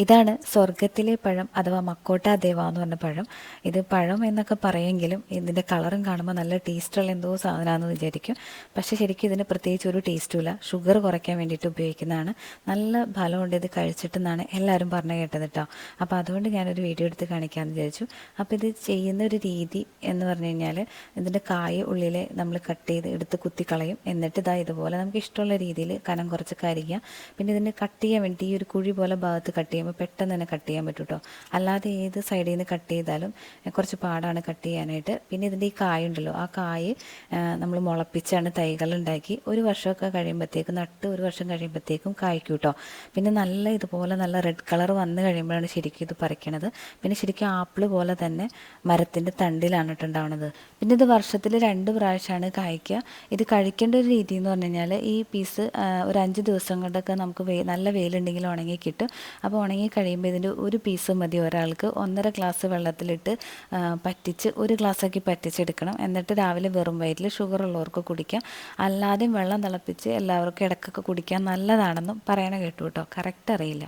ഇതാണ് സ്വർഗത്തിലെ പഴം അഥവാ മക്കോട്ട ദേവ എന്ന് പറഞ്ഞ പഴം. ഇത് പഴം എന്നൊക്കെ പറയുമെങ്കിലും ഇതിൻ്റെ കളറും കാണുമ്പോൾ നല്ല ടേസ്റ്റുള്ള എന്തോ സാധനമാണെന്ന് വിചാരിക്കും. പക്ഷേ ശരിക്കും ഇതിന് പ്രത്യേകിച്ച് ഒരു ടേസ്റ്റുമില്ല. ഷുഗർ കുറയ്ക്കാൻ വേണ്ടിയിട്ട് ഉപയോഗിക്കുന്നതാണ്. നല്ല ഫലമുണ്ട് ഇത് കഴിച്ചിട്ടെന്നാണ് എല്ലാവരും പറഞ്ഞു കേട്ടത് കേട്ടോ. അപ്പോൾ അതുകൊണ്ട് ഞാനൊരു വീഡിയോ എടുത്ത് കാണിക്കാമെന്ന് വിചാരിച്ചു. അപ്പോൾ ഇത് ചെയ്യുന്ന ഒരു രീതി എന്ന് പറഞ്ഞു കഴിഞ്ഞാൽ ഇതിൻ്റെ കായ ഉള്ളിലെ നമ്മൾ കട്ട് ചെയ്ത് എടുത്ത് കുത്തിക്കളയും. എന്നിട്ട് ഇതാ ഇതുപോലെ നമുക്ക് ഇഷ്ടമുള്ള രീതിയിൽ കനം കുറച്ചൊക്കെ അരിയുക. പിന്നെ ഇതിന് കട്ട് ചെയ്യാൻ വേണ്ടി ഈ ഒരു കുഴി പോലെ ഭാഗത്ത് കട്ട് ചെയ്യുമ്പോൾ പെട്ടെന്ന് തന്നെ കട്ട് ചെയ്യാൻ പറ്റും കേട്ടോ. അല്ലാതെ ഏത് സൈഡിൽ നിന്ന് കട്ട് ചെയ്താലും കുറച്ച് പാടാണ് കട്ട് ചെയ്യാനായിട്ട്. പിന്നെ ഇതിൻ്റെ ഈ കായുണ്ടല്ലോ, ആ കായ് നമ്മൾ മുളപ്പിച്ചാണ് തൈകളുണ്ടാക്കി 1 വർഷമൊക്കെ കഴിയുമ്പോഴത്തേക്കും നട്ട് 1 വർഷം കഴിയുമ്പോഴത്തേക്കും കായ്ക്കും കേട്ടോ. പിന്നെ നല്ല ഇതുപോലെ നല്ല റെഡ് കളർ വന്ന് കഴിയുമ്പോഴാണ് ശരിക്കും ഇത് പറിക്കണത്. പിന്നെ ശരിക്കും ആപ്പിൾ പോലെ തന്നെ മരത്തിൻ്റെ തണ്ടിലാണ് ഇട്ടുണ്ടാവുന്നത്. പിന്നെ ഇത് വർഷത്തിൽ 2 പ്രാവശ്യമാണ് കായ്ക്കുക. ഇത് കഴിക്കേണ്ട ഒരു രീതി എന്ന് പറഞ്ഞു കഴിഞ്ഞാൽ ഈ പീസ് ഒരു 5 ദിവസം കൊണ്ടൊക്കെ നമുക്ക് നല്ല വെയിലുണ്ടെങ്കിൽ ഉണങ്ങി കിട്ടും. അപ്പോൾ ഉണങ്ങി കഴിയുമ്പോൾ ഇതിൻ്റെ ഒരു പീസ് മതി ഒരാൾക്ക്. 1.5 ഗ്ലാസ് വെള്ളത്തിലിട്ട് പറ്റിച്ച് 1 ഗ്ലാസ്സാക്കി പറ്റിച്ചെടുക്കണം. എന്നിട്ട് രാവിലെ വെറും വയറ്റിൽ ഷുഗർ ഉള്ളവർക്ക് കുടിക്കാം. അല്ലാതെയും വെള്ളം തിളപ്പിച്ച് എല്ലാവർക്കും ഇടയ്ക്കൊക്കെ കുടിക്കാൻ നല്ലതാണെന്നും പറയണ കേട്ടു കേട്ടോ. കറക്റ്റ് അറിയില്ല.